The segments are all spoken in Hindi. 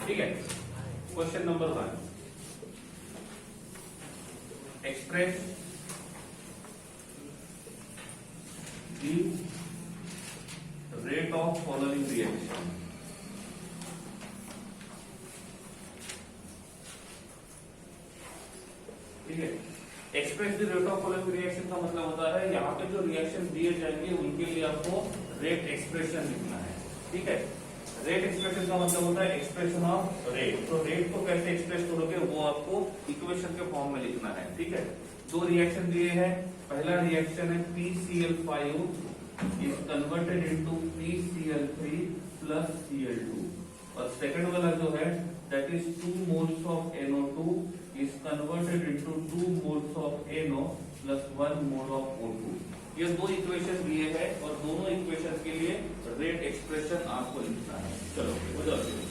ठीक है। Question number 1, express the rate of following reaction. ठीक है, express the rate of following reaction का मतलब होता है यहाँ पे जो रिएक्शन दिए जाएंगे उनके लिए आपको रेट एक्सप्रेशन लिखना है। ठीक है, रेट एक्सप्रेशन का मतलब होता है एक्सप्रेशन ऑफ रेट। तो रेट को कैसे एक्सप्रेस करोगे वो आपको इक्वेशन के फॉर्म में लिखना है। ठीक है, दो रिएक्शन दिए हैं। पहला रिएक्शन है PCl5 is converted into PCl3 plus Cl2, और सेकंड वाला जो है that is 2 moles of NO2 is converted into 2 moles of NO plus 1 mole of O2। ये दो इक्वेशन दिए हैं और दोनों इक्वेशन के लिए रेट एक्सप्रेशन आपको लिखना है। चलो हो जाओ।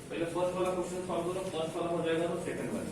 पहले फर्स्ट वाला क्वेश्चन सॉल्व करो, फर्स्ट वाला हो जाएगा तो सेकंड वाला।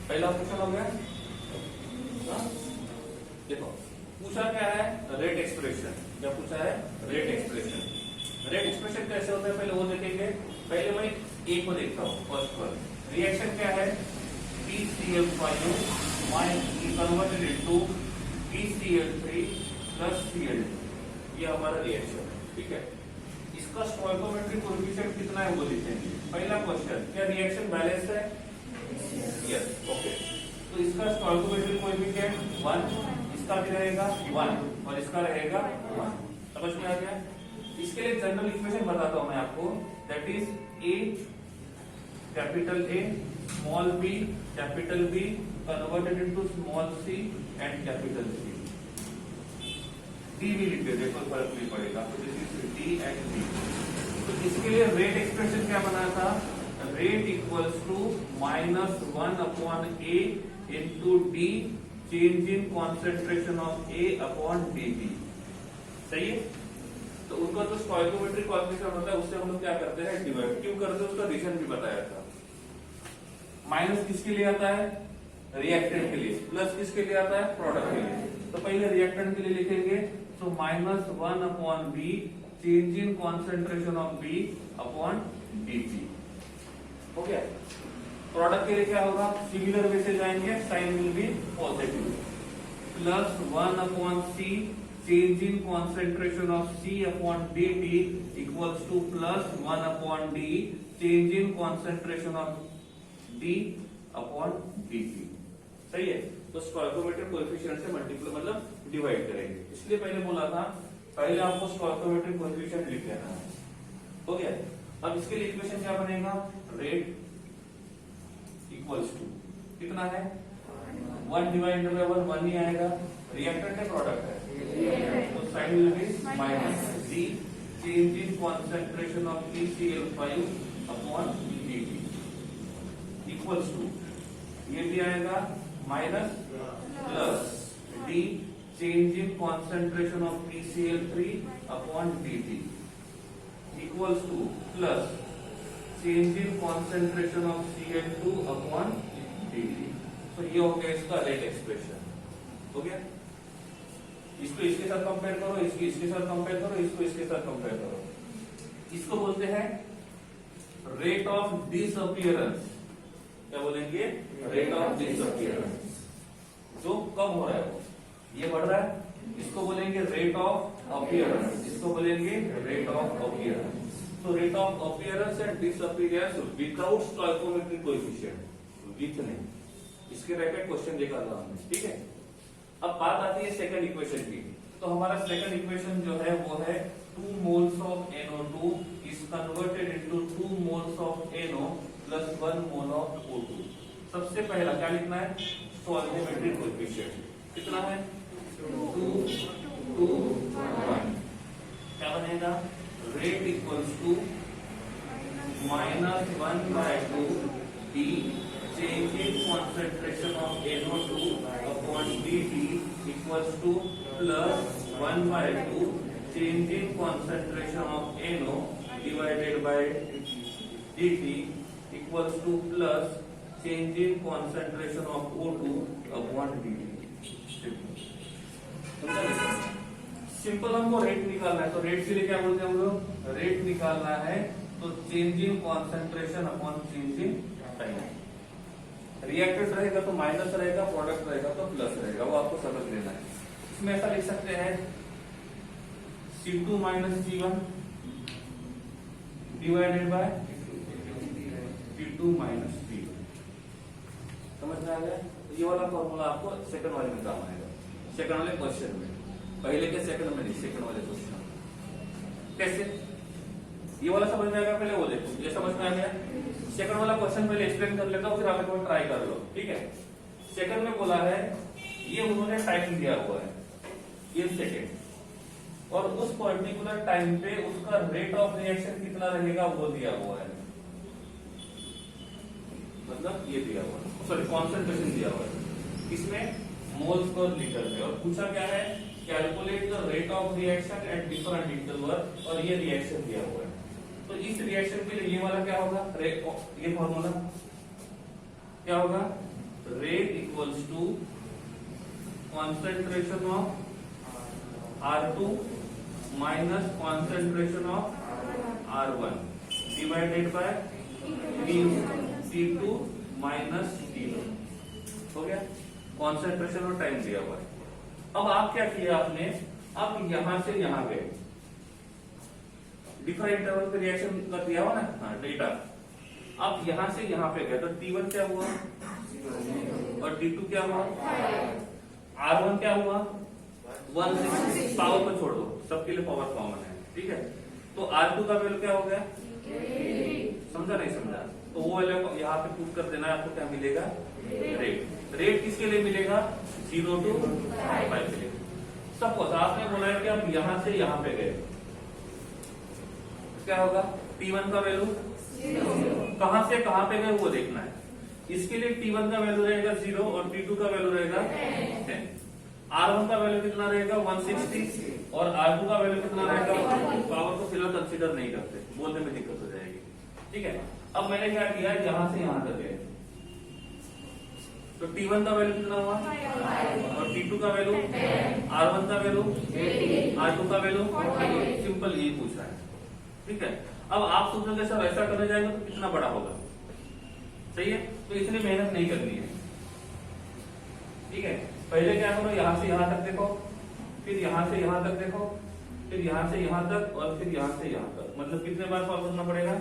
पहला क्वेश्चन हो गया। देखो पूछा क्या है, रेट एक्सप्रेशन। क्या पूछा है? Rate expression. रेट एक्सप्रेशन कैसे होता है पहले वो देखेंगे। पहले मैं एक को देखता हूँ। फर्स्ट पर रिएक्शन क्या है, PCl5 converted into PCl3 plus Cl2, ये हमारा रिएक्शन है। ठीक है, इसका स्टोइकोमेट्रिक कोएफिशिएंट कितना है वो लिखेंगे। पहला क्वेश्चन, क्या रिएक्शन बैलेंस है? Yes, okay. तो इसका स्टोइकोमेट्रिक कोएफिशिएंट 1, इसका भी रहेगा 1 और इसका रहेगा 1। समझ में आ गया? इसके लिए जनरल इक्वेशन बताता हूं मैं आपको, that is A capital A small b capital B converted into small c and capital C। D भी लिख देते, कोई फर्क नहीं पड़ेगा। तो this is D and B। तो इसके लिए रेट एक्सप्रेशन क्या बना था, rate equals to -1/A into D change in concentration of A upon dt। सही है। तो उनका जो स्टोइकोमेट्रिक कोएफिशिएंट होता है उससे हम लोग क्या करते हैं, डिवाइड। क्यों करते हैं उसका रीजन भी बताया था। माइनस किसके लिए आता है, रिएक्टेंट के लिए, प्लस किसके लिए आता है, प्रोडक्ट के लिए। तो पहले रिएक्टेंट के लिए लिखेंगे, तो -1 upon B change in concentration of B upon dt। हो गया। प्रोडक्ट के लिए क्या होगा, सिमिलर वे से जाएंगे, sign will be positive, +1 upon C change in concentration of C upon dt equals to +1 upon D change in concentration of D upon dt। सही है। तो स्टोइकोमेट्रिक कोएफिशिएंट से मल्टीप्लाई मतलब डिवाइड करेंगे। इसलिए पहले बोला था, पहले आपको स्टोइकोमेट्रिक कोएफिशिएंट लिख लेना है। हो गया। अब इसके लिए इक्वेशन क्या बनेगा, रेट इक्वल्स टू कितना है, 1 डिवाइडेड बाय 1 ही आएगा। रिएक्टेंट है, प्रोडक्ट है, तो sign will be minus D change in concentration of PCl5 upon dt equals to, ये भी आएगा minus plus D change in concentration of PCl3 upon dt equals to plus change in concentration of Cl2 upon dt। तो ये हो गया इसका रेट एक्सप्रेशन। हो गया। इसको इसके साथ कंपेयर करो, इसको इसके साथ कंपेयर करो, इसको इसके साथ कंपेयर करो। इसको बोलते हैं रेट ऑफ डिसअपीयरेंस। क्या बोलेंगे, रेट ऑफ डिसअपीयरेंस। जो कम हो रहा है वो, ये बढ़ रहा है, इसको बोलेंगे रेट ऑफ अपीयरेंस, इसको बोलेंगे रेट ऑफ अपीयरेंस। तो rate of appearance and disappearance without stoichiometric coefficient, with नहीं। इसके रिलेटेड क्वेश्चन देखा था हमने। ठीक है। अब बात आती है सेकंड इक्वेशन की। तो हमारा सेकंड इक्वेशन जो है वो है 2 moles of NO2 is converted into 2 moles of NO plus 1 mole of O2। सबसे पहला क्या लिखना है, स्टोइकोमेट्रिक कोएफिशिएंट कितना है, 2 2 1। क्या बनेगा, rate equals to -1/2 D change in concentration of NO2 upon dt equals to +1/2 change in concentration of NO divided by dt equals to plus change in concentration of O2 upon dt। Simple हमको रेट निकालना है। तो रेट के लिए क्या बोलते हैं हम लोग, रेट निकालना है तो change in concentration upon change in time. Reactant रहेगा तो माइनस रहेगा, प्रोडक्ट रहेगा तो प्लस रहेगा, वो आपको समझ लेना है। इसमें ऐसा लिख सकते हैं C2 minus C1 divided by C2 minus C1। समझ में आ गया। ये वाला फॉर्मूला आपको सेकंड वाले में काम आएगा, सेकंड वाले क्वेश्चन में। पहले के सेकंड में नहीं, सेकंड वाले क्वेश्चन। कैसे, ये वाला समझ में आएगा, पहले वो देखो। ये समझ में आ गया। सेकंड वाला क्वेश्चन पहले एक्सप्लेन कर लेता हूं, फिर आप एक बार ट्राई कर लो। ठीक है। सेकंड में बोला है, ये उन्होंने टाइम दिया हुआ है इन सेकेंड, और उस पर्टिकुलर टाइम पे उसका रेट ऑफ रिएक्शन कितना रहेगा वो दिया हुआ है। मतलब ये दिया हुआ है, सॉरी कॉन्सेंट्रेशन दिया हुआ है, इसमें मोल्स पर लीटर में। और पूछा क्या है, calculate the rate of reaction at different interval, और ये रिएक्शन दिया हुआ है। तो इस रिएक्शन के लिए ये वाला क्या होगा, ये फॉर्मूला क्या होगा, rate equals to concentration of R2 minus concentration of R1 divided by C2 minus C1। हो गया। कॉन्सेंट्रेशन और टाइम दिया हुआ है। अब आप क्या किया आपने, अब यहां से यहां गए, डिफरेंट इंटरवल पे रिएक्शन का दिया हुआ ना, हाँ डेटा। अब यहां से यहां पे गए तो T1 क्या हुआ और T2 क्या हुआ, R1 क्या हुआ 1/6। पावर को छोड़ दो, सबके लिए पावर कॉमन है। ठीक है। तो R2 का वैल्यू क्या हो गया, समझा नहीं समझा, तो वो वैल्यू यहाँ पे पुट कर देना है। आपको क्या मिलेगा, रेट। रेट किसके लिए मिलेगा, 0 to 5 के लिए। सपोज आपने बोला है कि आप यहां से यहां पे गए, क्या होगा, T1 का वैल्यू कहां से कहां पे गए वो देखना है। इसके लिए T1 का वैल्यू रहेगा 0 और T2 का वैल्यू रहेगा 10। R1 का वैल्यू कितना रहेगा 160 और R2 का वैल्यू कितना रहेगा। पावर को फिलहाल कंसीडर नहीं करते, बोलने में दिक्कत हो जाएगी। ठीक है, अब मैंने क्या किया, यहां से यहां तक है, तो T1 का वैल्यू कितना हुआ और T2 का वैल्यू, R1 का वैल्यू, R2 का वैल्यू, सिंपल ये पूछा है। ठीक है, अब आप सोच रहे सर ऐसा करने जाएंगे तो कितना बड़ा होगा, सही है, तो इतनी मेहनत नहीं करनी है। ठीक है, पहले क्या करो, यहां से यहां तक देखो, फिर यहां से यहां तक देखो, फिर यहां से यहां तक और फिर यहां से यहां तक, मतलब कितने बार सॉल्व करना पड़ेगा।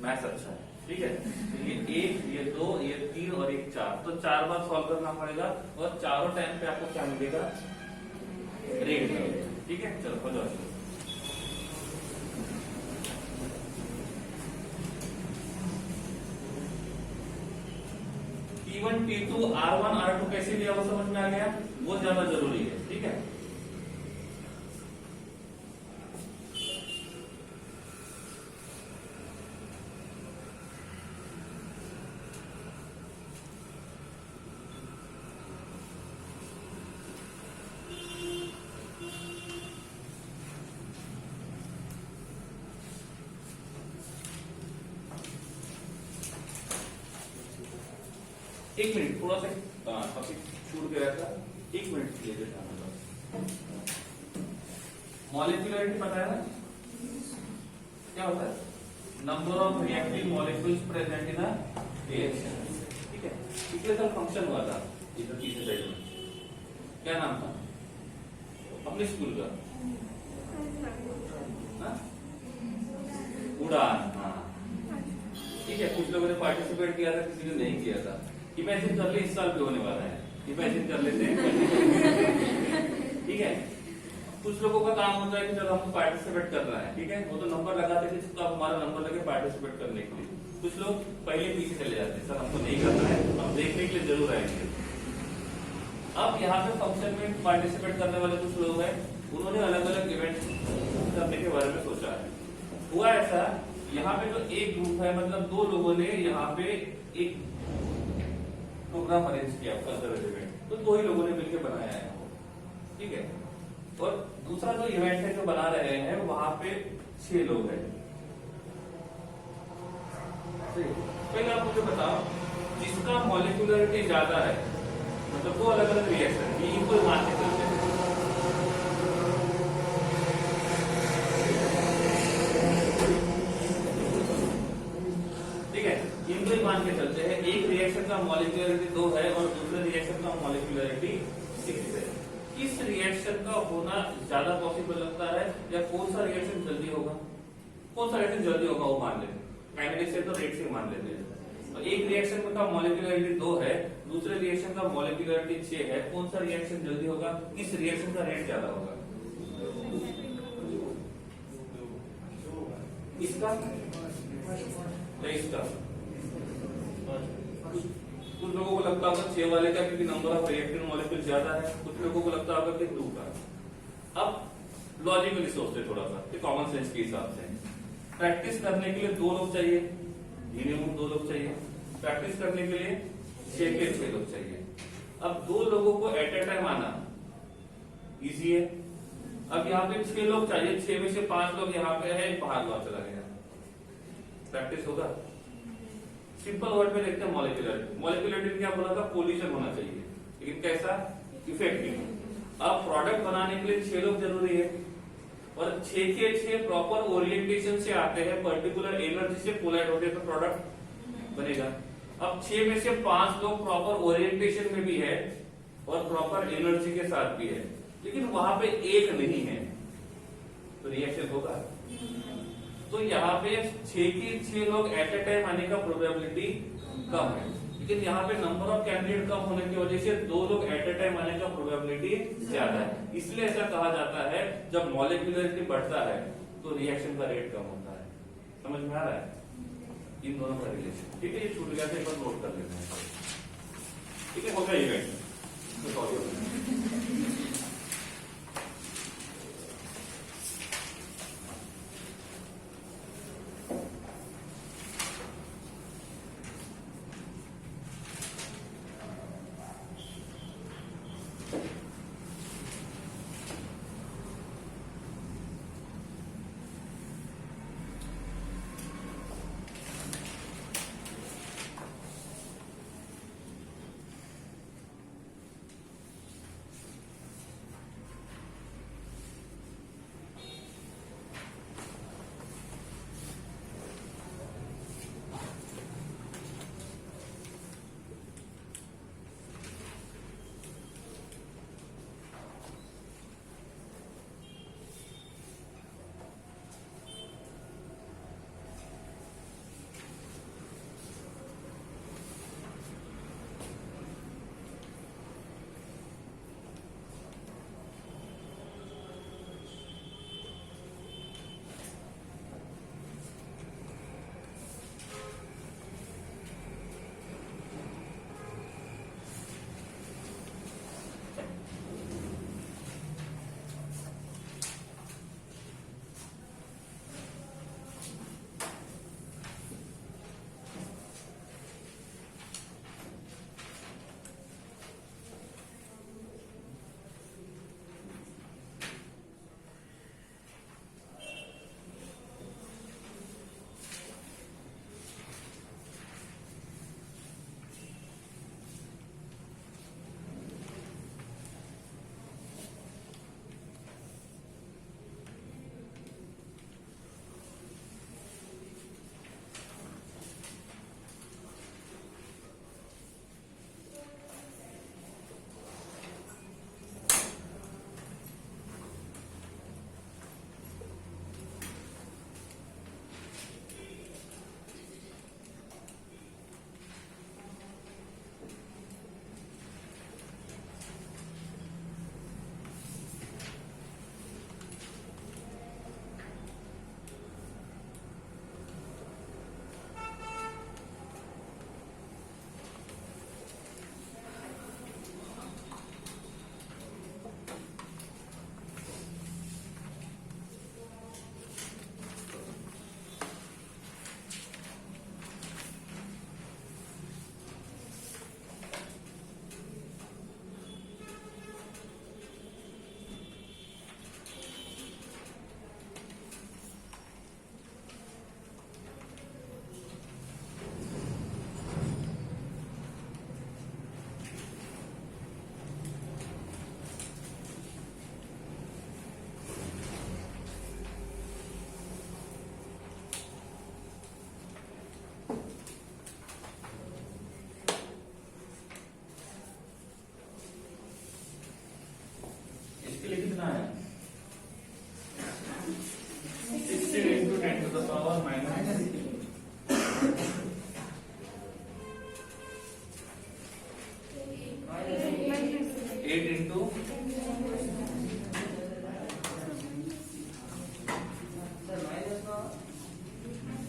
मैथ्स अच्छा है। ठीक है, तो ये 1, ये 2, ये 3 और एक 4, तो 4 बार सॉल्व करना पड़ेगा और चारों टाइम पे आपको क्या मिलेगा, रेट मिलेगा। ठीक है, चलो हो जाओ। T1, T2, R1, R2 कैसे लिया वो समझ में आ गया, वो ज्यादा जरूरी है। ठीक है, एक मिनट, थोड़ा सा टॉपिक छूट गया था, 1 मिनट ले लेता हूं। मॉलिक्यूलरिटी पता है ना, क्या होता है, number of reactive molecules present in a reaction. ठीक है, पिछले साल फंक्शन हुआ था इधर पीछे साइड में, क्या नाम था अपने स्कूल का, उड़ान। हाँ ठीक है, कुछ लोगों ने पार्टिसिपेट किया था, किसी ने नहीं किया था। इमेजिन कर ले इस साल भी होने वाला है, इमेजिन कर लेते हैं। ठीक है, कुछ लोगों का काम होता है कि चलो हम पार्टिसिपेट कर रहे हैं। ठीक है, वो तो नंबर लगाते थे, तो हमारा नंबर लगे पार्टिसिपेट करने के लिए। कुछ लोग पहले पीछे चले जाते, सर हमको नहीं करना है, हम देखने के लिए जरूर आएंगे। अब यहाँ पे फंक्शन में पार्टिसिपेट करने वाले कुछ लोग हैं, उन्होंने अलग अलग इवेंट करने के बारे में सोचा है। हुआ ऐसा, यहाँ पे जो एक ग्रुप है, मतलब 2 लोगों ने यहाँ पे एक प्रोग्राम अरेंज किया कल्चरल इवेंट, तो 2 ही लोगों ने मिलकर बनाया है। ठीक है, और दूसरा जो इवेंट है जो बना रहे हैं, वहां पे 6 लोग हैं। पहले आप मुझे बताओ, जिसका मॉलिक्यूलरिटी ज्यादा है, मतलब 2 अलग अलग रिएक्शन ये इक्वल मान के चलते हैं। ठीक है, इक्वल मान के चलते हैं। एक रिएक्शन का मॉलिक्यूलरिटी 2 है और दूसरे रिएक्शन का मॉलिक्यूलरिटी 6 है। किस रिएक्शन का होना ज्यादा पॉसिबल लगता है, या कौन सा रिएक्शन जल्दी होगा, कौन सा रिएक्शन जल्दी होगा वो मान लेते हैं। काइनेटिक्स से तो रेट से मान लेते हैं। तो एक रिएक्शन का मॉलिक्यूलरिटी 2 है, दूसरे रिएक्शन का मॉलिक्यूलरिटी 6 है, कौन सा रिएक्शन जल्दी होगा, किस रिएक्शन का रेट ज्यादा होगा। इसका या इसका। कुछ लोगों को लगता होगा 6 वाले का, क्योंकि नंबर ऑफ रिएक्टिव मॉलिक्यूल ज्यादा है। कुछ लोगों को लगता होगा कि 2 का। अब लॉजिकली सोचते थोड़ा सा, कॉमन सेंस के हिसाब से। प्रैक्टिस करने के लिए 2 लोग चाहिए, मिनिमम 2 लोग चाहिए। प्रैक्टिस करने के लिए 6 के 6 लोग चाहिए। अब 2 लोगों को एट ए टाइम आना इजी है। अब यहाँ पे 6 लोग चाहिए, 6 में से 5 लोग यहाँ पे है, बाहर चला गया। प्रैक्टिस होगा। सिंपल वर्ड में देखते हैं मॉलिक्यूलरिटी। मॉलिक्यूलरिटी क्या बोला था, कोलिशन होना चाहिए, लेकिन कैसा, इफेक्टिव। अब प्रोडक्ट बनाने के लिए 6 लोग जरूरी है, और 6 के 6 प्रॉपर ओरिएंटेशन से आते हैं, पर्टिकुलर एनर्जी से कोलाइड होते हैं, तो प्रोडक्ट बनेगा। अब 6 में से 5 लोग प्रॉपर ओरिएंटेशन में भी है और प्रॉपर एनर्जी के साथ भी है, लेकिन वहां पे एक नहीं है, तो रिएक्शन होगा। तो यहाँ पे 6 के 6 लोग एट ए टाइम आने का प्रोबेबिलिटी कम है, लेकिन यहाँ पे नंबर ऑफ कैंडिडेट कम होने की वजह से 2 लोग एट ए टाइम आने का प्रोबेबिलिटी ज्यादा है। इसलिए ऐसा कहा जाता है, जब मॉलिक्यूलरिटी बढ़ता है तो रिएक्शन का रेट कम होता है। समझ में आ रहा है इन दोनों का रिलेशन। ठीक है, ये छूट गया था, एक बार नोट कर लेते हैं। ठीक है, हो गया इवेंट।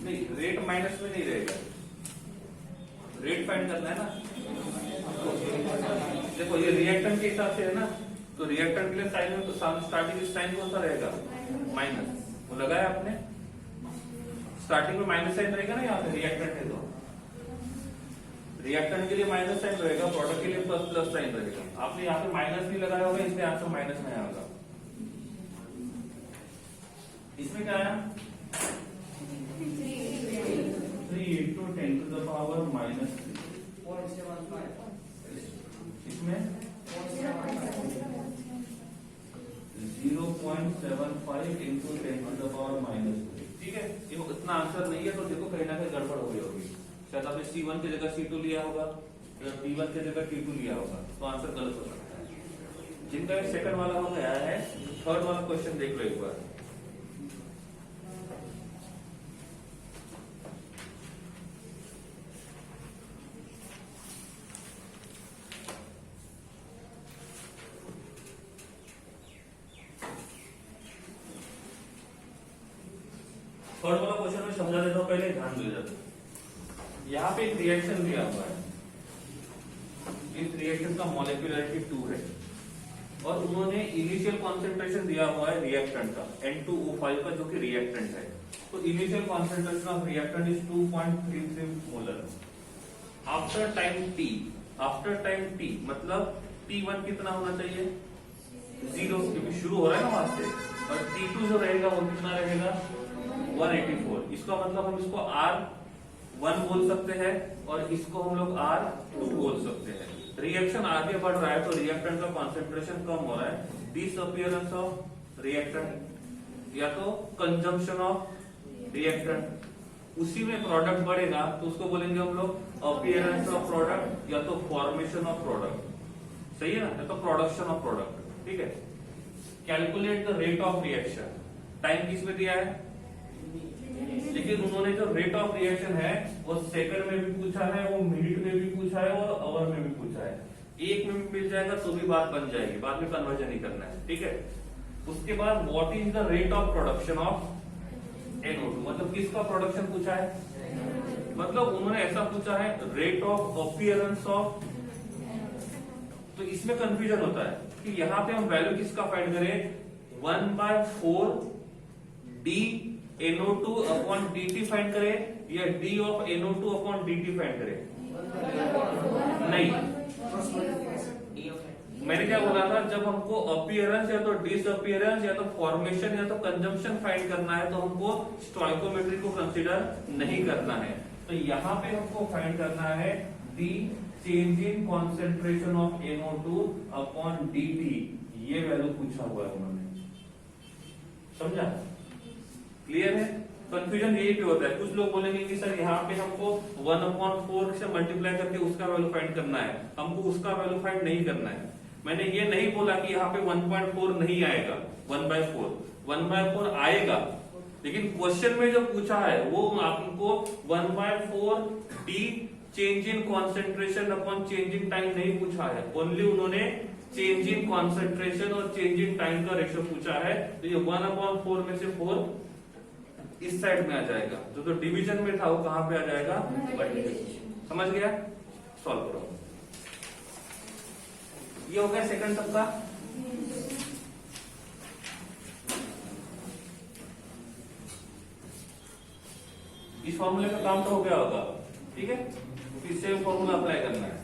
नहीं, रेट माइनस में नहीं रहेगा, रेट फाइंड करना है ना। देखो ये रिएक्टेंट के हिसाब से है ना, तो रिएक्टेंट के लिए साइन में तो स्टार्टिंग साइन कौन सा रहेगा, माइनस। वो लगाया आपने, स्टार्टिंग में माइनस साइन रहेगा ना, यहाँ पे रिएक्टेंट है तो रिएक्टेंट के लिए माइनस साइन रहेगा, प्रोडक्ट के लिए प्लस साइन रहेगा। आपने यहाँ पे माइनस नहीं लगाया होगा, इसलिए आंसर माइनस में आएगा। इसमें क्या आया, 3 into 10 to the power minus 3। इसमें 0.75 into 10 to the power minus 3। ठीक है, ये इतना आंसर नहीं है, तो देखो कहीं ना कहीं गड़बड़ हो गई होगी। शायद आपने C1 की जगह C2 लिया होगा या T1 की जगह T2 लिया होगा, तो आंसर गलत हो सकता है। जिनका सेकंड वाला हो गया है, थर्ड वाला क्वेश्चन देख लो एक बार। थर्ड वाला क्वेश्चन में समझा देता हूं, पहले ध्यान दे जाते। यहाँ पे एक रिएक्शन दिया हुआ है, इस रिएक्शन का मॉलिक्यूलरिटी 2 है और उन्होंने इनिशियल कॉन्सेंट्रेशन दिया हुआ है रिएक्टेंट का N2O5 का, जो कि रिएक्टेंट है। तो initial concentration of reactant is 2.33 molar. After time T मतलब T1 कितना होना चाहिए, 0, क्योंकि शुरू हो रहा है ना वहां से, और T2 जो रहेगा वो कितना रहेगा, 184। इसका मतलब हम इसको R1 बोल सकते हैं और इसको हम लोग R2 बोल सकते हैं। रिएक्शन आगे बढ़ रहा है तो रिएक्टेंट का कॉन्सेंट्रेशन कम हो रहा है, डिसअपियरेंस ऑफ रिएक्टेंट या तो कंजम्पशन ऑफ रिएक्टेंट। उसी में प्रोडक्ट बढ़ेगा तो उसको बोलेंगे हम लोग अपीयरेंस ऑफ प्रोडक्ट या तो फॉर्मेशन ऑफ प्रोडक्ट। सही है ना, या तो प्रोडक्शन ऑफ प्रोडक्ट। ठीक है, calculate the rate of reaction. Time किस में दिया है, लेकिन उन्होंने जो रेट ऑफ रिएक्शन है वो सेकंड में भी पूछा है, वो मिनट में भी पूछा है और आवर में भी पूछा है। एक में भी मिल जाएगा तो भी बात बन जाएगी, बाद में कन्वर्जन ही करना है। ठीक है, उसके बाद what is the rate of production of NO2, मतलब किसका प्रोडक्शन पूछा है, मतलब उन्होंने ऐसा पूछा है रेट ऑफ अपीयरेंस ऑफ। तो इसमें कंफ्यूजन होता है कि यहाँ पे हम वैल्यू किसका फाइंड करें, 1/4 D NO2 upon dt find करें या D of NO2 upon dt find करें। नहीं, मैंने क्या बोला था, जब हमको अपीयरेंस या तो डिसअपीयरेंस या तो फॉर्मेशन या तो कंजम्पशन फाइंड करना है तो हमको स्टोइकोमेट्री को कंसीडर नहीं करना है। तो यहाँ पे हमको फाइंड करना है the change in concentration of NO2 upon dt। ये वैल्यू पूछा हुआ है उन्होंने, समझा, क्लियर है। कंफ्यूजन यही पे होता है, कुछ लोग बोलेंगे कि सर यहाँ पे हमको 1/4 से मल्टीप्लाई करके उसका वैल्यू फाइंड करना है, हमको उसका वैल्यू फाइंड नहीं करना है। मैंने ये नहीं बोला कि यहाँ पे 1.4 नहीं आएगा, 1/4 आएगा, लेकिन क्वेश्चन में जो पूछा है वो आपको 1/4 D change in concentration upon change in time नहीं पूछा है, ओनली उन्होंने चेंज इन कॉन्सेंट्रेशन और चेंज इन टाइम का रेशियो पूछा है। तो ये 1/4 में से 4 इस साइड में आ जाएगा, जो डिवीजन में था वो कहां पे आ जाएगा, समझ गया, सॉल्व करो। ये हो गया सेकंड सबका। इस फॉर्मूले का काम तो हो गया होगा, ठीक है, फिर सेम फॉर्मूला अप्लाई करना है।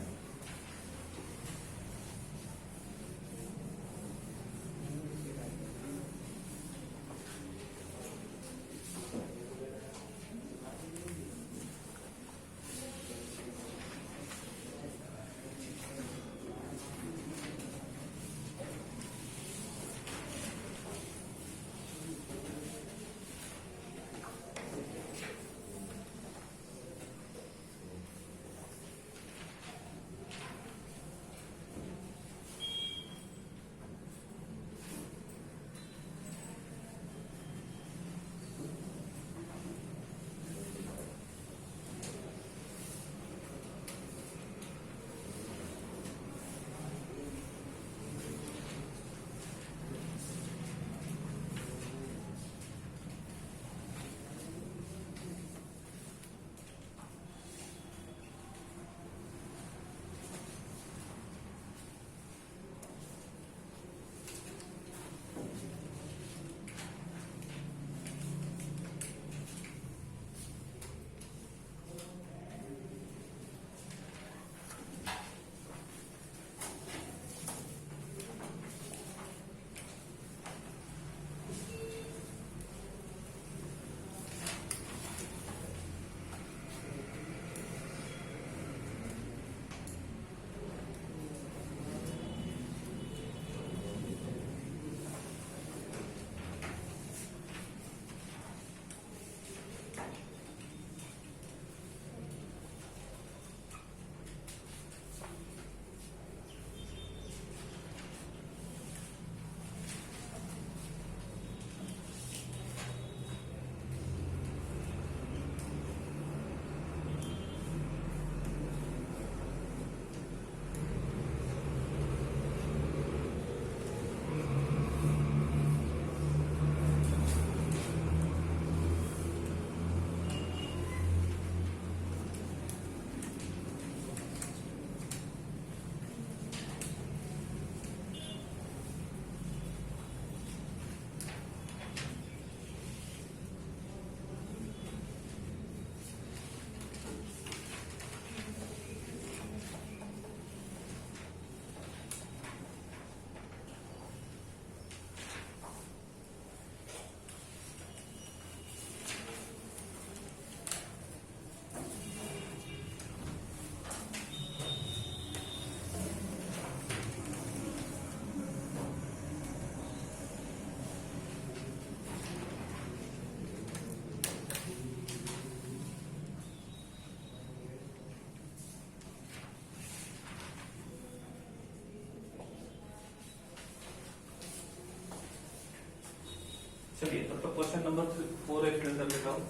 चलिए तब तो क्वेश्चन नंबर 4 एक्सप्लेन कर देता हूँ।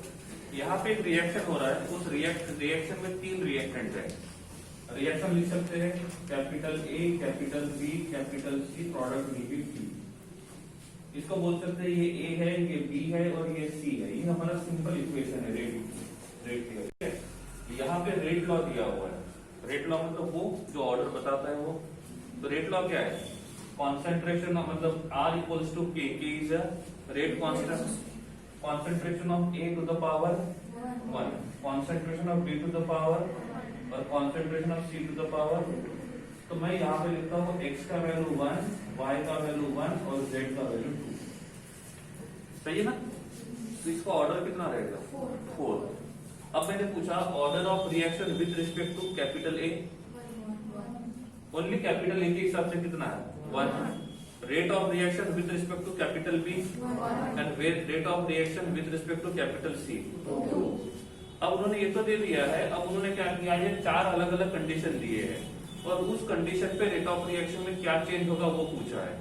यहाँ पे एक रिएक्शन हो रहा है, उस रिएक्शन में 3 रिएक्टेंट है। रिएक्शन लिख सकते हैं capital A, capital B, capital C, product B T. इसको बोल सकते हैं ये ए है, ये बी है और ये सी है। ये हमारा सिंपल इक्वेशन है रेट है। यहाँ पे रेट लॉ दिया हुआ है। रेट लॉ मतलब वो जो ऑर्डर बताता है वो। तो रेट लॉ क्या है? कॉन्सेंट्रेशन मतलब R equals to K is a rate constant, concentration of A to the power 1, concentration of B to the power और concentration of C to the power. तो मैं यहाँ पे लिखता हूँ x का वैल्यू 1, y का वैल्यू 1 और z का वैल्यू 2। सही है ना? तो इसका ऑर्डर कितना रहेगा? 4। अब मैंने पूछा order of reaction with respect to capital A, only capital A के हिसाब से कितना है? 1। Rate of reaction with respect to capital B and rate of reaction with respect to capital C 2। अब उन्होंने ये तो दे दिया है, अब उन्होंने क्या किया है? 4 अलग अलग कंडीशन दिए हैं और उस कंडीशन पे रेट ऑफ रिएक्शन में क्या चेंज होगा वो पूछा है।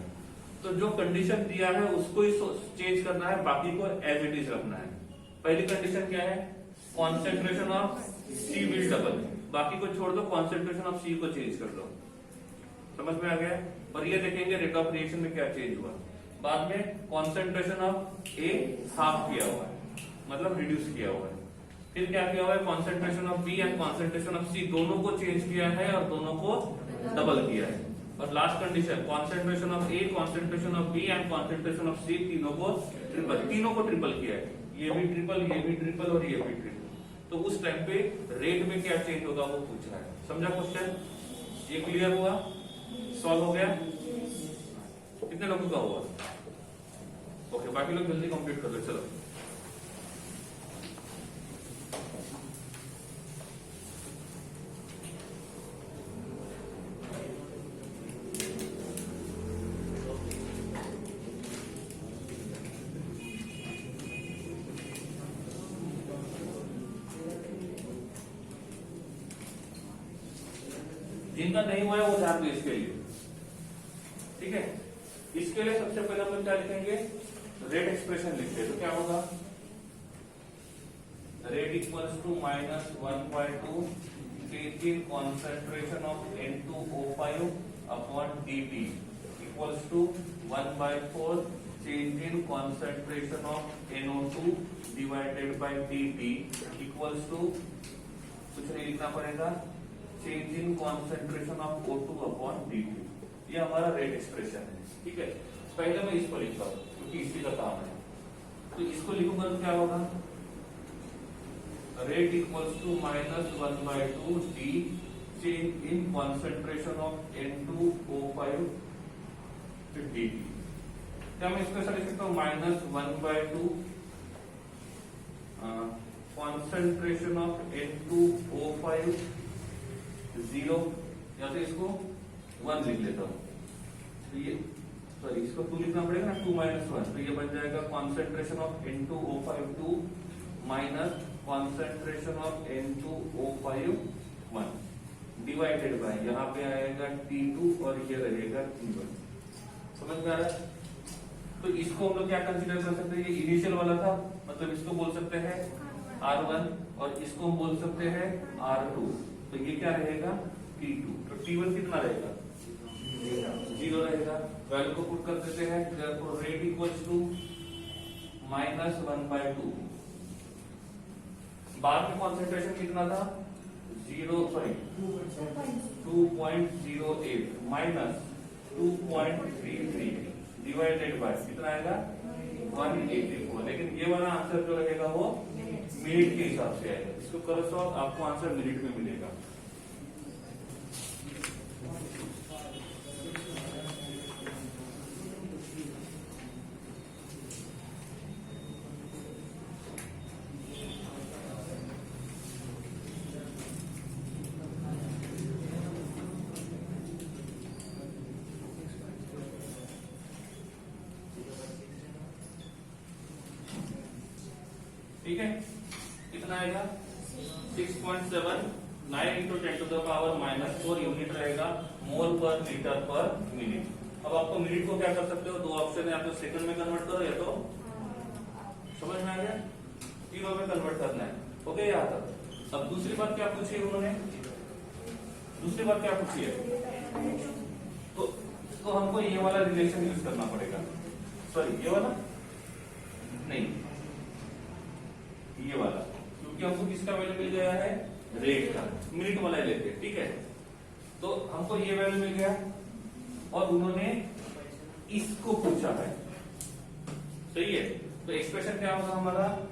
तो जो कंडीशन दिया है उसको ही चेंज करना है, बाकी को एज इट इज रखना है। पहली कंडीशन क्या है? Concentration of C will double, बाकी को छोड़ दो, कॉन्सेंट्रेशन ऑफ सी को चेंज कर दो। समझ में आ गया? और ये देखेंगे रेट ऑफ रिएक्शन में क्या चेंज हुआ। बाद में कॉन्सेंट्रेशन ऑफ ए हाफ किया हुआ है, मतलब रिड्यूस किया हुआ है। फिर क्या किया हुआ है? Concentration of B and concentration of C दोनों को चेंज किया है और दोनों को डबल किया है। और last condition concentration of A, concentration of B and concentration of C तीनों को ट्रिपल किया है। ये भी ट्रिपल, ये भी ट्रिपल और ये भी ट्रिपल। तो उस टाइम पे रेट में क्या चेंज होगा वो पूछ रहा है। समझा क्वेश्चन? ये क्लियर हुआ? सॉल्व हो गया? कितने लोगों का हुआ? ओके, बाकी लोग जल्दी कंप्लीट कर लो। चलो जिनका नहीं हुआ है वो ध्यान दो इसके लिए, ठीक है? इसके लिए सबसे पहले हम क्या लिखेंगे? रेट एक्सप्रेशन लिखते हैं। तो क्या होगा? Rate equals to -1/2 change in concentration of N2O5 upon dt equals to 1/4 change in concentration of NO2 divided by dt equals to कुछ नहीं लिखना पड़ेगा, change in concentration of O2 upon dt। ये हमारा रेट एक्सप्रेशन है, ठीक है? पहले मैं इसको लिखता हूँ क्योंकि इसी का काम है। तो इसको लिखूंगा तो क्या होगा? Rate equals to -1/2 d change in concentration of N2O5 dt। क्या मैं इसको ऐसा लिख सकता हूँ? -1/2 कॉन्सेंट्रेशन ऑफ N2O5 0, या तो इसको 1 लिख लेता हूं। तो ये सॉरी इसको 2 लिखना पड़ेगा ना, 2 - 1। तो ये बन जाएगा concentration of N2O5 2 minus concentration of N2O5 1 divided by यहाँ पे आएगा T2 और ये रहेगा T1। समझ में आ रहा है? तो इसको हम लोग क्या कंसीडर कर सकते हैं? ये इनिशियल वाला था, मतलब इसको बोल सकते हैं R1 और इसको हम बोल सकते हैं R2। तो ये क्या रहेगा? T2। तो T1 कितना रहेगा? 0 रहेगा। वैल्यू को पुट कर देते हैं। therefore rate equals to -1/2। बाद में कॉन्सेंट्रेशन कितना था? 2.08 माइनस 2.33 डिवाइडेड बाय कितना आएगा? 184। लेकिन ये वाला आंसर जो रहेगा वो मिनट के हिसाब से आएगा। इसको करो सॉल्व, आपको आंसर मिनट में मिलेगा। ठीक है? कितना आएगा? 6.79 इंटू 10⁻⁻4 यूनिट रहेगा मोल पर लीटर पर मिनट। अब आपको मिनट को क्या कर सकते हो? 2 ऑप्शन है, या तो सेकंड में कन्वर्ट करो या तो समझ में आ गया? किलो में कन्वर्ट करना है। हो गया यहाँ तक। अब दूसरी बात क्या पूछी है उन्होंने? दूसरी बात क्या पूछी है? तो हमको ये वाला रिलेशन यूज करना पड़ेगा। सॉरी, ये वाला नहीं, ये वाला, क्योंकि हमको किसका वैल्यू मिल गया है? रेट का। मिनट वाला लेते हैं, ठीक है। तो हमको ये वैल्यू मिल गया और उन्होंने इसको पूछा है, सही है। तो एक्सप्रेशन क्या होगा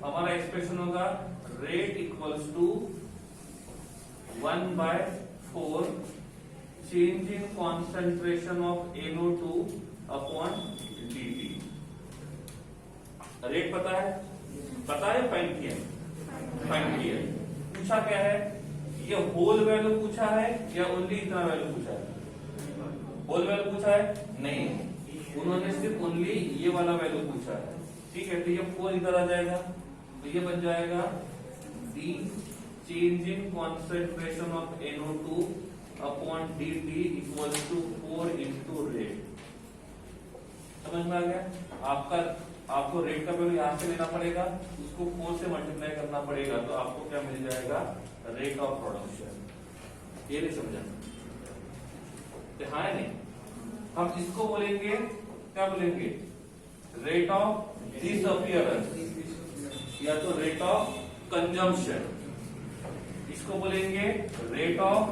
हमारा एक्सप्रेशन होगा rate equals to 1/4 change in concentration of NO2 upon dt। Rate पता है? फाइंड किया? फाइंड किया। पूछा क्या है? ये होल वैल्यू पूछा है या ओनली इतना वैल्यू पूछा है? होल वैल्यू पूछा है? नहीं, उन्होंने सिर्फ ओनली ये वाला वैल्यू पूछा है, ठीक है। तो ये 4 इधर आ जाएगा, तो ये बन जाएगा D change in concentration of NO2 upon dt equal to 4 into rate. समझ में आ गया? आपको रेट का वैल्यू यहां से लेना पड़ेगा, उसको 4 से मल्टीप्लाई करना पड़ेगा, तो आपको क्या मिल जाएगा? Rate of production. ये नहीं समझा? तो हाँ नहीं, हम इसको बोलेंगे, क्या बोलेंगे? रेट ऑफ डिसअपियरेंस या तो रेट ऑफ कंजम्पशन। इसको बोलेंगे rate of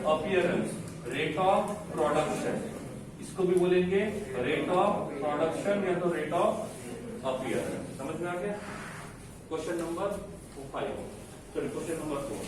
appearance, rate of production. इसको भी बोलेंगे रेट ऑफ प्रोडक्शन या तो रेट ऑफ अपीयरेंस। समझ में आ गया? Question number 5, sorry question number 4।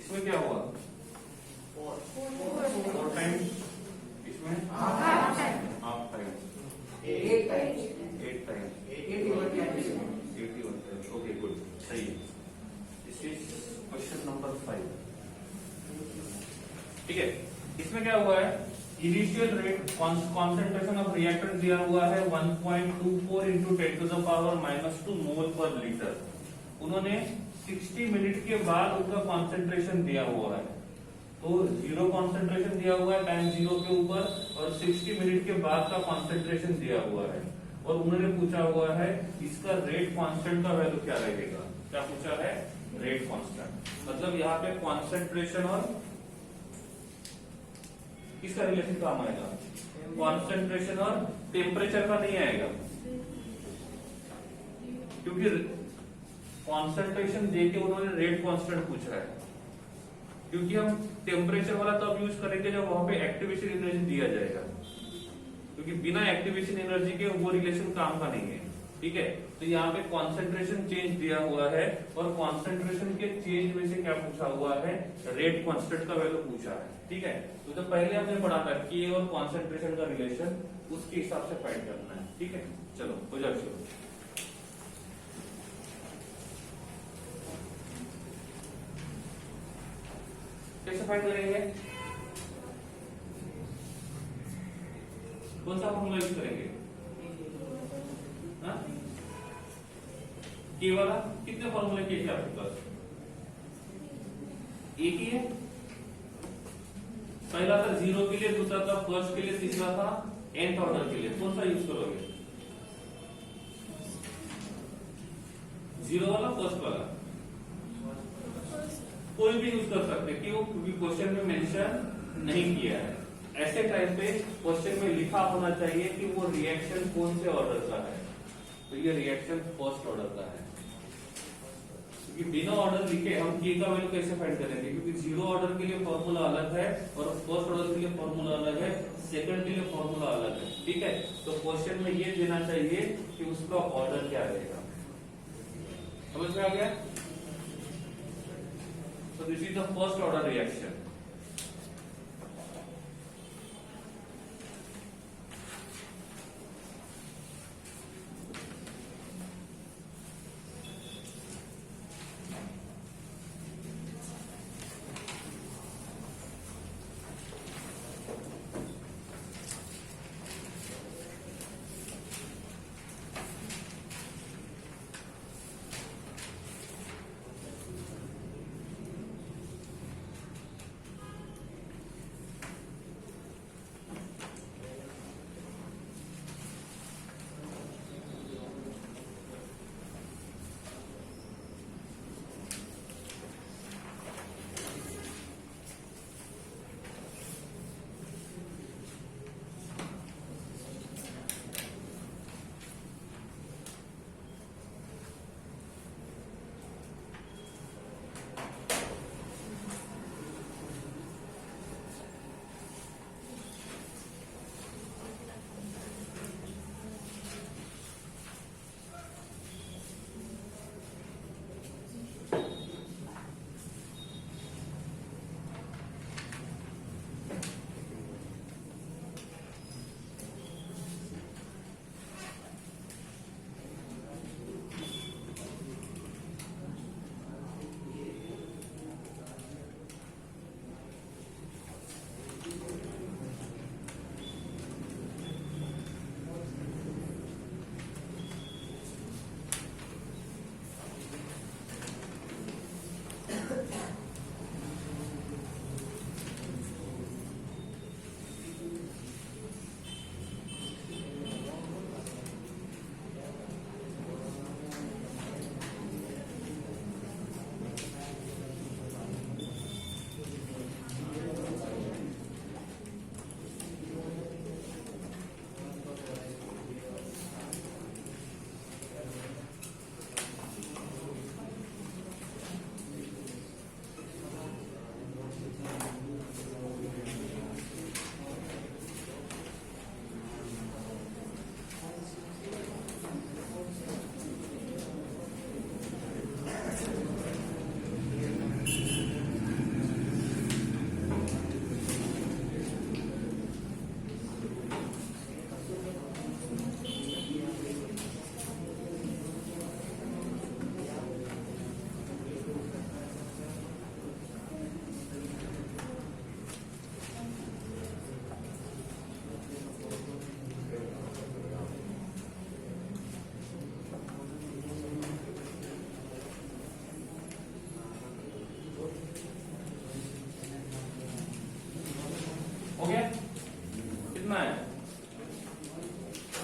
इसमें क्या हुआ? 4 टाइम्स, इसमें half times, 8 times, 81। Okay good, सही है। दिस इज क्वेश्चन नंबर 5, ठीक है। इसमें क्या हुआ है? Initial rate concentration of reactant दिया हुआ है 1.24 इंटू 10⁻⁻² मोल पर लीटर। उन्होंने 60 मिनट के बाद उनका कॉन्सेंट्रेशन दिया हुआ है, तो जीरो कॉन्सेंट्रेशन दिया हुआ है टाइम जीरो के ऊपर और 60 मिनट के बाद का कॉन्सेंट्रेशन दिया हुआ है और उन्होंने पूछा हुआ है इसका रेट कांस्टेंट का वैल्यू क्या रहेगा। क्या पूछा है? Rate constant. मतलब यहाँ पे कॉन्सेंट्रेशन और किसका रिलेशन काम आएगा? कॉन्सेंट्रेशन और टेम्परेचर का नहीं आएगा, क्योंकि कॉन्सेंट्रेशन देके उन्होंने रेट कांस्टेंट पूछा है। क्योंकि हम टेम्परेचर वाला तो अब यूज करेंगे जब वहां पे एक्टिवेशन एनर्जी दिया जाएगा, क्योंकि बिना एक्टिवेशन एनर्जी के वो रिलेशन काम का नहीं है। ठीक है, तो यहाँ पे कॉन्सेंट्रेशन चेंज दिया हुआ है और कॉन्सेंट्रेशन के चेंज में से क्या पूछा हुआ है? रेट कांस्टेंट का वैल्यू पूछा है। ठीक है, तो जब पहले हमने पढ़ा था के और कॉन्सेंट्रेशन का रिलेशन, उसके हिसाब से फाइंड करना है। ठीक है, चलो हो जाए शुरू। कैसे फाइंड करेंगे? कौन सा फॉर्मूला यूज करेंगे? के वाला? कितने फॉर्मूले के आपके पास? एक ही है। पहला था जीरो के लिए, दूसरा था फर्स्ट के लिए, तीसरा था nth ऑर्डर के लिए। कौन सा यूज करोगे? जीरो वाला, फर्स्ट वाला? कोई भी यूज कर सकते, क्यों? क्योंकि क्वेश्चन में मेंशन नहीं किया है। ऐसे टाइप पे क्वेश्चन में लिखा होना चाहिए कि वो रिएक्शन कौन से ऑर्डर का है। तो ये रिएक्शन फर्स्ट ऑर्डर का है, क्योंकि बिना ऑर्डर लिखे हम के का वैल्यू कैसे फाइंड करेंगे? क्योंकि जीरो ऑर्डर के लिए फॉर्मूला अलग है और फर्स्ट ऑर्डर के लिए फॉर्मूला अलग है, सेकंड के लिए फॉर्मूला अलग है। ठीक है, तो क्वेश्चन में ये देना चाहिए कि उसका ऑर्डर क्या रहेगा। समझ में आ गया? So this is the first order reaction.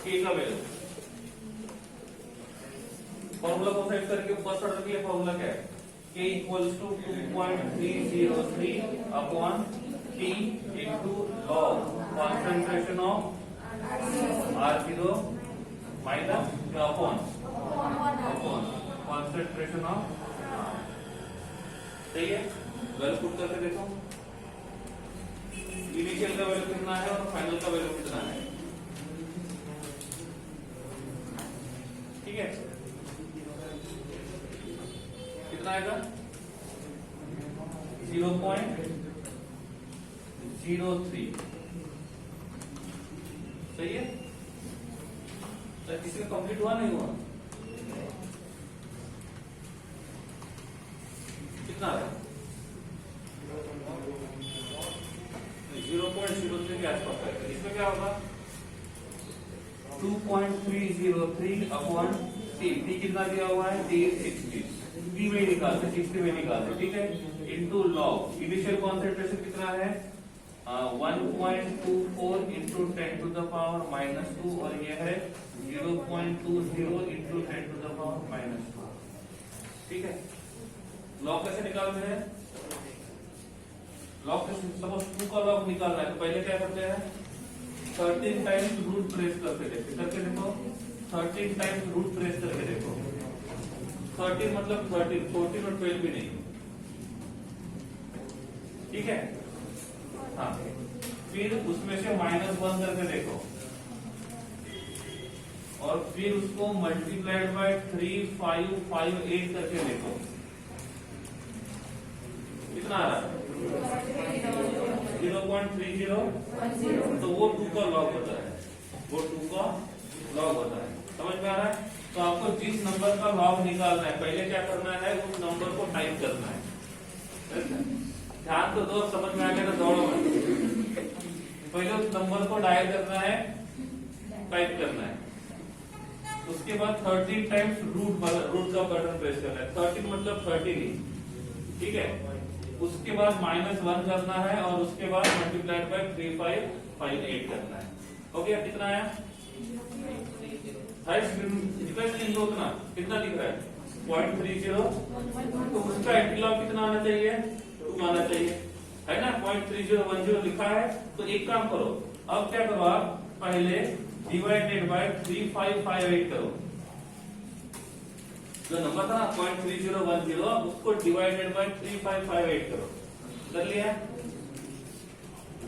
के का वैल्यू, फॉर्मूला कौन सा यूज करके फर्स्ट ऑर्डर के लिए फॉर्मूला क्या है, k equals to 2.303 upon t into log concentration of R0 minus upon concentration of, सही है। वैल्यू पुट करके देखो, इनिशियल का वैल्यू कितना है और फाइनल का वैल्यू कितना है, ठीक है। कितना आएगा 0.03, सही है। तो किसी का कंप्लीट हुआ नहीं हुआ, कितना है 0.03 के आसपास है। इसमें क्या होगा 2.303 अपॉन टी, टी कितना दिया हुआ है, टी 60, टी में निकालते 60 में निकालते, ठीक है, इनटू लॉग इनिशियल कॉन्सेंट्रेशन कितना है 1.24 इंटू 10 टू द पावर -2 और ये है 0.20 इंटू 10 टू द पावर -2, ठीक है। लॉग कैसे निकालते हैं, लॉग सपोज 2 का लॉग निकालना है तो पहले क्या करते हैं 13 टाइम्स रूट प्रेस करके देखो 13 टाइम्स रूट प्रेस करके देखो, 13 मतलब 13, 14 और 12 भी नहीं, ठीक है। हाँ, फिर उसमें से -1 करके देखो और फिर उसको मल्टीप्लाइड बाय 3558 करके देखो, कितना आ रहा है 0.30, तो वो 2 का लॉग होता है, वो 2 का लॉग होता है, समझ में आ रहा है। तो आपको जिस नंबर का लॉग निकालना है पहले क्या करना है, उस नंबर को टाइप करना है, ध्यान तो दो, समझ में आ गया तो दौड़ो मत, पहले उस नंबर को डायल करना है, टाइप करना है, उसके बाद 13 टाइम्स रूट का बटन प्रेस करना है, 13 मतलब 13 ही, ठीक है। उसके बाद -1 करना है और उसके बाद मल्टीप्लाइड बाय 3558 करना है, हो गया। कितना आया स्क्रीन दो, कितना दिख रहा है 0.30, तो उसका एंटीलॉग कितना आना चाहिए 2 आना चाहिए, है ना। 0.3010 लिखा है, तो एक काम करो, अब क्या करो आप पहले डिवाइडेड बाय 3558 करो, जो नंबर था ना 0.3010 उसको डिवाइडेड बाय 3558 करो, कर लिया।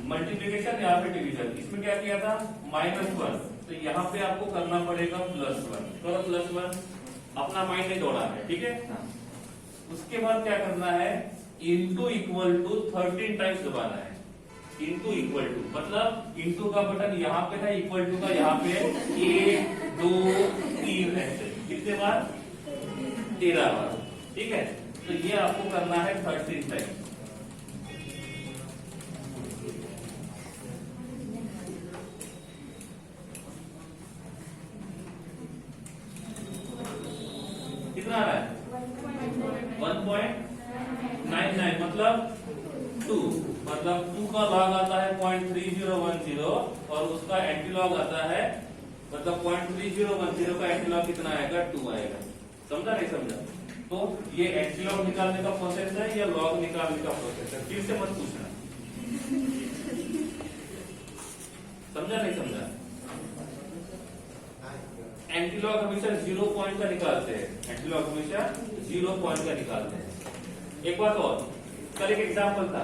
मल्टीप्लिकेशन यहाँ पे डिवीजन, इसमें क्या किया था -1, तो यहाँ पे आपको करना पड़ेगा +1, करो +1, अपना माइंड नहीं दौड़ा है, ठीक है। उसके बाद क्या करना है इंटू इक्वल टू 13 टाइम्स दबाना है, इंटू इक्वल टू मतलब इंटू का बटन यहाँ पे था, इक्वल टू का यहाँ पे 1 2 3 ऐसे, कितने बार 13 बार, ठीक है। तो ये आपको करना है 13 टाइम्स, कितना आ रहा है 1.99 मतलब 2, मतलब 2 का लॉग आता है 0.3010 और उसका एंटीलॉग आता है, मतलब 0.3010 का एंटीलॉग कितना आएगा 2 आएगा, समझा नहीं समझा। तो ये एंटीलॉग निकालने का प्रोसेस है या लॉग निकालने का प्रोसेस है, फिर से मत पूछना, समझा नहीं समझा। एंटीलॉग हमेशा 0 पॉइंट का निकालते हैं, एंटीलॉग हमेशा 0 पॉइंट का निकालते हैं। एक बात और, कल एक एग्जाम्पल था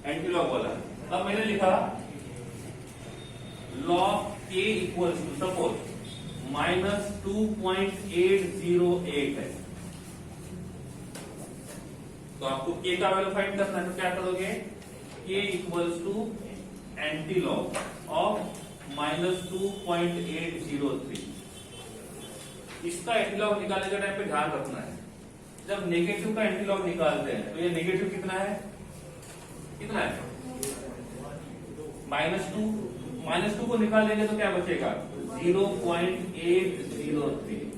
एंटीलॉग वाला, अब मैंने लिखा log k equals to suppose -2.808 है, तो आपको k का वैल्यू फाइंड करना है, तो क्या करोगे k equals to antilog of -2.803। इसका एंटीलॉग निकालने के टाइम पे ध्यान रखना है, जब नेगेटिव का एंटीलॉग निकालते हैं तो ये नेगेटिव कितना है -2 को निकाल देंगे तो क्या बचेगा 0.803,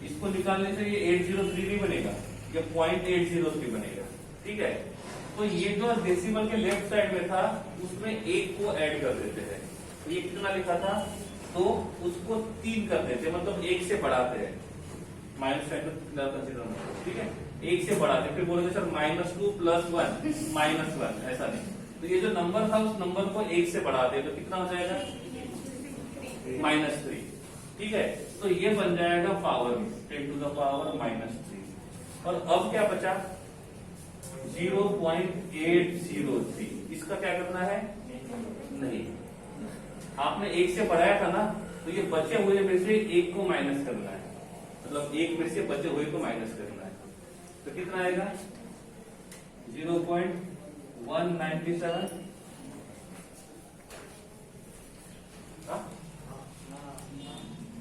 इसको निकालने से ये 803 नहीं बनेगा, ये 0.803 बनेगा, ठीक है। तो ये जो डेसिमल के लेफ्ट साइड में था उसमें 1 को ऐड कर देते हैं, ये कितना लिखा था, तो उसको 3 कर देते, मतलब 1 से बढ़ाते हैं, माइनस साइन कंसीडर, ठीक है, 1 से बढ़ाते, फिर बोलोगे सर -2 + 1 -1, ऐसा नहीं। तो ये जो नंबर था उस नंबर को 1 से बढ़ाते, तो कितना हो जाएगा -3, ठीक है। तो ये बन जाएगा पावर 10⁻⁻3। और अब क्या बचा 0.803, इसका क्या करना है, नहीं, आपने 1 से बढ़ाया था ना, तो ये बचे हुए में से 1 को माइनस करना है, मतलब 1 में से बचे हुए को माइनस करना है, तो कितना आएगा 0.197,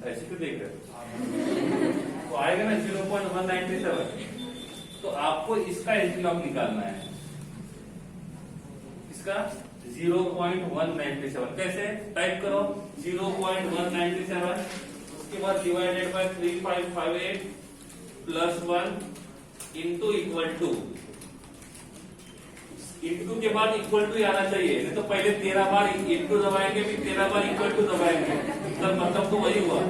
ऐसे क्यों देख रहे हो, तो आएगा ना 0.197। तो आपको इसका एंटीलॉग निकालना है, इसका 0.197, कैसे टाइप करो 0.197, उसके बाद divided by 3558 + 1 into equal to, into के बाद इक्वल टू आना चाहिए, नहीं तो पहले 13 बार इंटू दबाएंगे, फिर 13 बार इक्वल टू दबाएंगे, सर मतलब तो वही हुआ,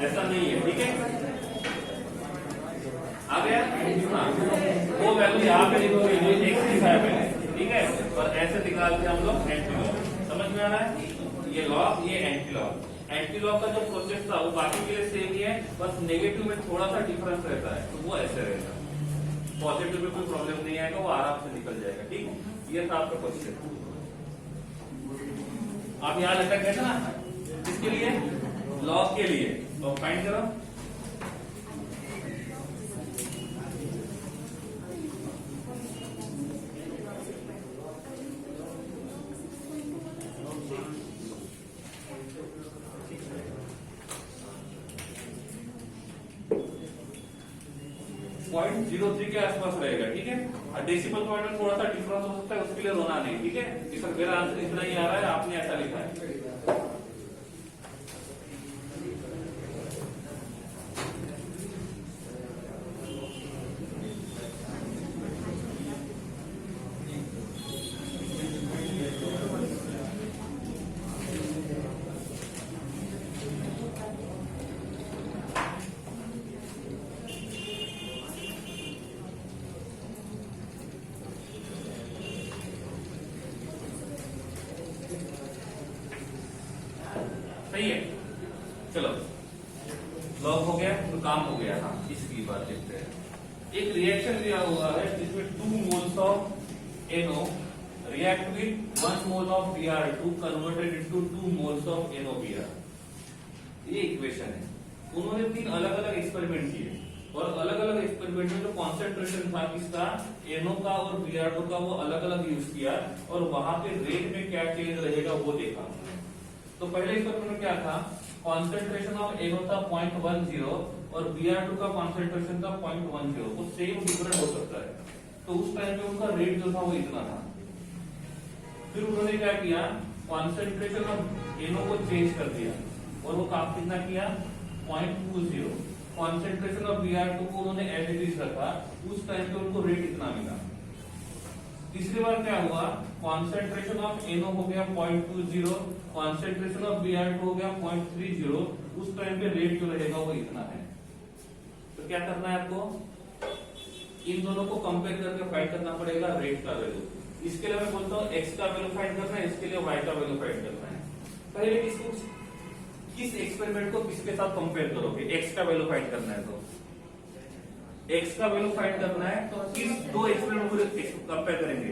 ऐसा नहीं है, ठीक है, आ गया। हाँ, वो वैल्यू यहाँ पे लिखोगे जो x लिखा है मैंने, ठीक है, और ऐसे निकालते हम लोग एंटीलॉग, समझ में आ रहा है, ये लॉग, ये एंटीलॉग। एंटीलॉग का जो प्रोसेस था वो बाकी के लिए सेम ही है, बस नेगेटिव में थोड़ा सा डिफरेंस रहता है, तो वो ऐसे रहेगा, पॉजिटिव में कोई प्रॉब्लम नहीं आएगा, वो आराम से निकल जाएगा, ठीक। ये था आपका क्वेश्चन। आप यहाँ लगा गया था ना, किसके लिए, लॉग के लिए, तो फाइंड करो। .03 के आसपास रहेगा, ठीक है, और डेसिमल पॉइंट में थोड़ा सा डिफरेंस हो सकता है, उसके लिए रोना नहीं, ठीक है, इस पर मेरा आंसर इतना ही आ रहा है, आपने ऐसा लिखा है। सही है, चलो लॉग हो गया तो काम हो गया। हाँ, इसकी बात देखते हैं। एक रिएक्शन दिया हुआ है जिसमें 2 moles of NO react with 1 mole of Br2 converted into 2 moles of NOBr। ये इक्वेशन है। उन्होंने 3 अलग अलग एक्सपेरिमेंट किए और अलग अलग एक्सपेरिमेंट में जो कॉन्सेंट्रेशन था किसका, NO का और Br2 का, वो अलग अलग यूज किया और वहां पे रेट में क्या चेंज रहेगा वो देखा। तो पहले एक्सपेरिमेंट में क्या था, कॉन्सेंट्रेशन ऑफ NO था 0.10 और Br2 का कॉन्सेंट्रेशन था 0.10, वो सेम डिफरेंट हो सकता है, तो उस टाइम पे उनका रेट जो था वो इतना था। फिर उन्होंने क्या किया, कॉन्सेंट्रेशन ऑफ NO को चेंज कर दिया और वो काम कितना किया 0.20, कॉन्सेंट्रेशन ऑफ Br2 को उन्होंने एज इट इज रखा, उस टाइम पे उनको रेट इतना मिला। तीसरी बार क्या हुआ, कॉन्सेंट्रेशन ऑफ NO हो गया 0.20, कॉन्सेंट्रेशन ऑफ Br2 हो गया 0.30, उस टाइम पे रेट जो रहेगा वो इतना है। तो क्या करना है आपको, इन दोनों को कंपेयर करके फाइंड करना पड़ेगा रेट का वैल्यू। इसके लिए मैं बोलता हूँ x का वैल्यू फाइंड करना है, इसके लिए y का वैल्यू फाइंड करना है। पहले किस एक्सपेरिमेंट को किसके साथ कंपेयर करोगे, x का वैल्यू फाइंड करना है, तो x का वैल्यू फाइंड करना है तो किस 2 एक्सपेरिमेंट को कंपेयर करेंगे,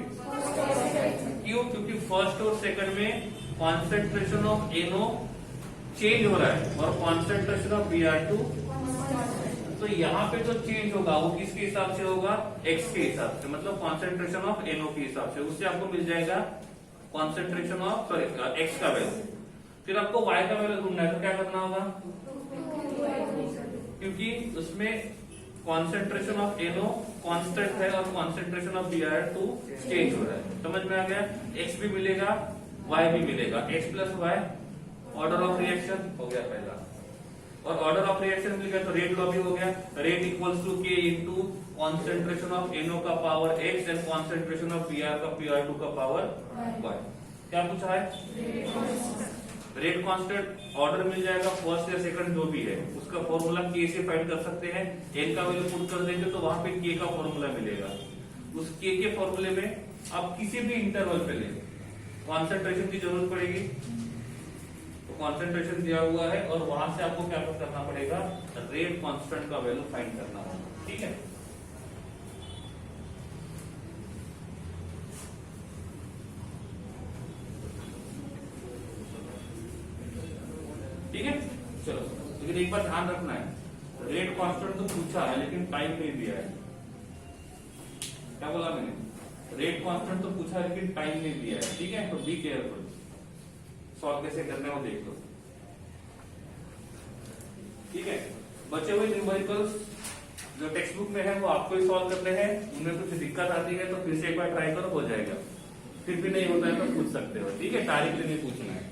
क्यों, क्योंकि फर्स्ट और सेकंड में कॉन्सेंट्रेशन ऑफ NO चेंज हो रहा है और कॉन्सेंट्रेशन ऑफ Br2, तो यहाँ पे जो चेंज होगा वो किसके हिसाब से होगा, x के हिसाब से, मतलब कॉन्सेंट्रेशन ऑफ NO के हिसाब से। उससे आपको मिल जाएगा कॉन्सेंट्रेशन ऑफ x का वैल्यू। फिर आपको y का वैल्यू ढूंढना है, तो क्या करना होगा, क्योंकि उसमें कॉन्सेंट्रेशन ऑफ NO कांस्टेंट है और कॉन्सेंट्रेशन ऑफ Br2 चेंज हो रहा है। समझ में आ गया, x भी मिलेगा y भी मिलेगा, x plus y order of reaction हो गया पहला, और ऑर्डर ऑफ रिएक्शन मिल गया तो रेट लॉ भी हो गया, rate equals to k into concentration of NO का power x and concentration of Br2 का पावर y। क्या पूछा है? रेट कांस्टेंट ऑर्डर मिल जाएगा, फर्स्ट या सेकंड जो भी है उसका फॉर्मूला के से फाइंड कर सकते हैं। एन का वैल्यू पुट कर देंगे तो वहां पे के का फॉर्मूला मिलेगा। उस के फॉर्मूले में आप किसी भी इंटरवल पे लें, कॉन्सेंट्रेशन की जरूरत पड़ेगी, तो कॉन्सेंट्रेशन दिया हुआ है और वहां से आपको क्या करना पड़ेगा, रेट कांस्टेंट का वैल्यू फाइंड करना होगा। ठीक है, ठीक है। चलो, लेकिन एक बार ध्यान रखना है, रेट कांस्टेंट तो पूछा है लेकिन टाइम नहीं दिया है। क्या बोला मैंने? रेट कांस्टेंट तो पूछा है लेकिन टाइम नहीं दिया है। ठीक है, तो बी केयरफुल, सॉल्व कैसे करना है वो देख लो। ठीक है, बचे हुए न्यूमेरिकल्स जो टेक्स्ट बुक में है वो आपको ही सॉल्व करने हैं। उनमें कुछ दिक्कत आती है तो फिर से एक बार ट्राई करो, हो जाएगा। फिर भी नहीं होता है तो पूछ सकते हो। ठीक है, डायरेक्टली नहीं पूछना है।